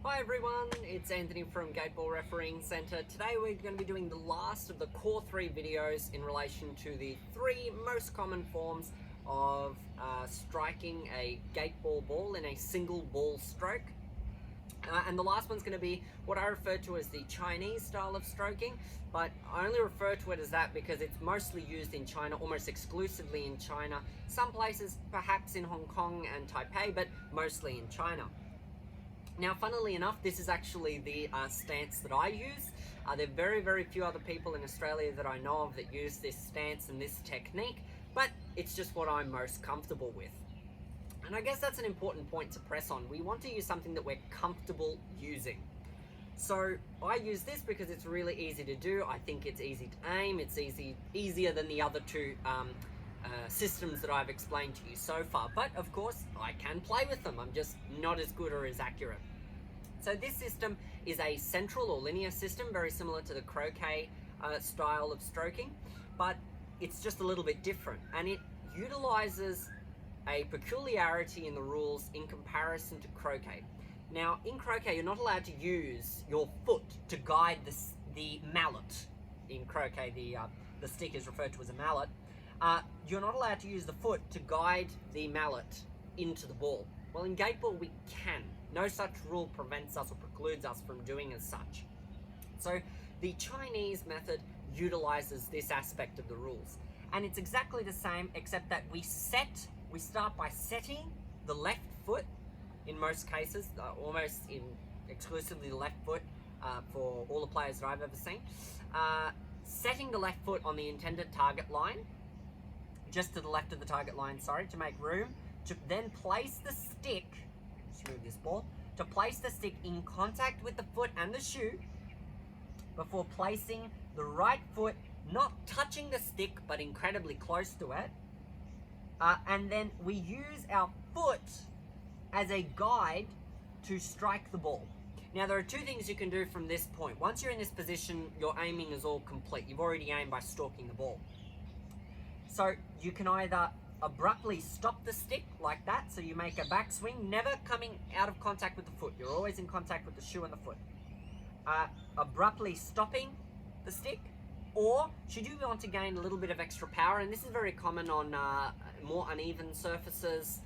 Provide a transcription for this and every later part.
Hi everyone, it's Anthony from Gateball Refereeing Centre. Today we're going to be doing the last of the core 3 videos in relation to the 3 most common forms of striking a gateball ball in a single ball stroke. And the last one's going to be what I refer to as the Chinese style of stroking, but I only refer to it as that because it's mostly used in China, almost exclusively in China. Some places perhaps in Hong Kong and Taipei, but mostly in China. Now, funnily enough, this is actually the stance that I use. There are very, very few other people in Australia that I know of that use this stance and this technique, but it's just what I'm most comfortable with. And I guess that's an important point to press on. We want to use something that we're comfortable using. So I use this because it's really easy to do. I think it's easy to aim. It's easier than the other two systems that I've explained to you so far. But of course, I can play with them. I'm just not as good or as accurate. So this system is a central or linear system, very similar to the croquet style of stroking, but it's just a little bit different. And it utilizes a peculiarity in the rules in comparison to croquet. Now, in croquet, you're not allowed to use your foot to guide the mallet. In croquet, the stick is referred to as a mallet. You're not allowed to use the foot to guide the mallet into the ball. Well, in gateball, we can. No such rule prevents us or precludes us from doing as such. So the Chinese method utilizes this aspect of the rules. And it's exactly the same, except that we start by setting the left foot, in most cases, almost exclusively the left foot for all the players that I've ever seen. Setting the left foot on the intended target line, just to the left of the target line, to make room, to then place the stick, just move this ball, to place the stick in contact with the foot and the shoe before placing the right foot, not touching the stick, but incredibly close to it. And then we use our foot as a guide to strike the ball. Now, there are 2 things you can do from this point. Once you're in this position, your aiming is all complete. You've already aimed by stalking the ball. So you can either abruptly stop the stick like that, so you make a backswing, never coming out of contact with the foot. You're always in contact with the shoe and the foot. Abruptly stopping the stick, or should you want to gain a little bit of extra power, and this is very common on more uneven surfaces,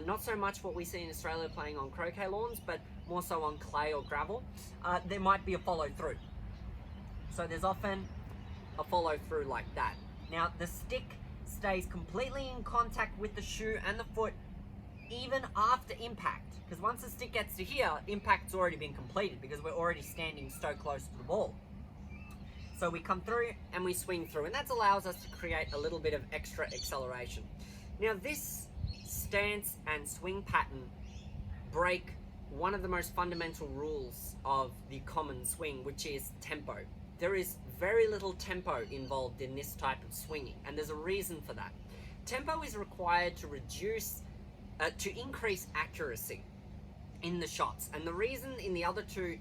not so much what we see in Australia playing on croquet lawns, but more so on clay or gravel, there might be a follow through. So there's often a follow through like that. Now, the stick stays completely in contact with the shoe and the foot even after impact, because once the stick gets to here, impact's already been completed because we're already standing so close to the ball. So we come through and we swing through, and that allows us to create a little bit of extra acceleration. Now, this stance and swing pattern break one of the most fundamental rules of the common swing, which is tempo. There is very little tempo involved in this type of swinging, and there's a reason for that. Tempo is required to increase accuracy in the shots, and the reason in the other 2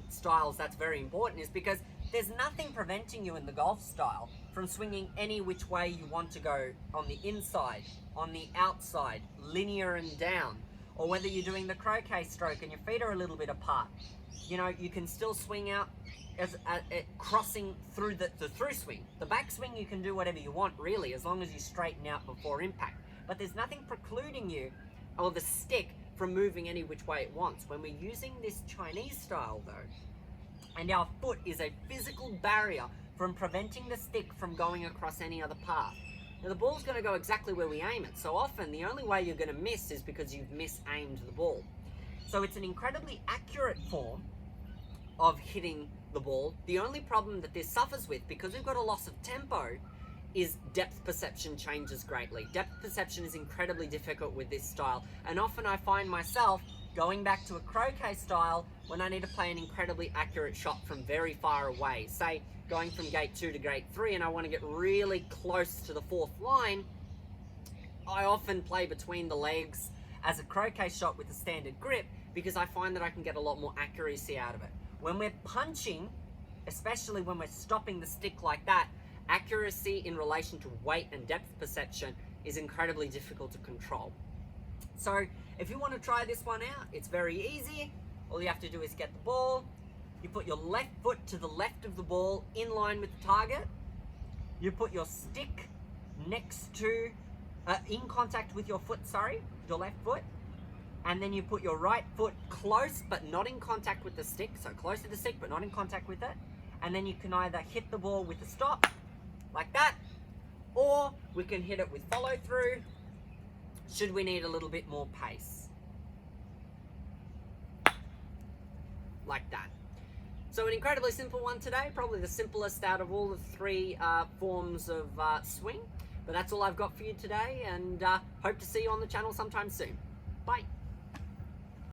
styles that's very important is because there's nothing preventing you in the golf style from swinging any which way you want to go, on the inside, on the outside, linear and down, or whether you're doing the croquet stroke and your feet are a little bit apart. You know, you can still swing out as crossing through the through swing. The backswing, you can do whatever you want, really, as long as you straighten out before impact. But there's nothing precluding you, or the stick, from moving any which way it wants. When we're using this Chinese style, though, and our foot is a physical barrier from preventing the stick from going across any other path. Now, the ball's going to go exactly where we aim it. So often, the only way you're going to miss is because you've misaimed the ball. So it's an incredibly accurate form of hitting the ball. The only problem that this suffers with, because we've got a loss of tempo, is depth perception changes greatly. Depth perception is incredibly difficult with this style, and often I find myself going back to a croquet style when I need to play an incredibly accurate shot from very far away. Say, going from gate 2 to gate 3, and I want to get really close to the 4th line, I often play between the legs as a croquet shot with a standard grip, because I find that I can get a lot more accuracy out of it. When we're punching, especially when we're stopping the stick like that, accuracy in relation to weight and depth perception is incredibly difficult to control. So if you want to try this one out, it's very easy. All you have to do is get the ball, you put your left foot to the left of the ball in line with the target, you put your stick next to, in contact with your foot, your left foot, and then you put your right foot close but not in contact with the stick, so close to the stick but not in contact with it, and then you can either hit the ball with a stop, like that, or we can hit it with follow through, should we need a little bit more pace. Like that. So an incredibly simple one today, probably the simplest out of all the three forms of swing. But that's all I've got for you today, and hope to see you on the channel sometime soon. Bye.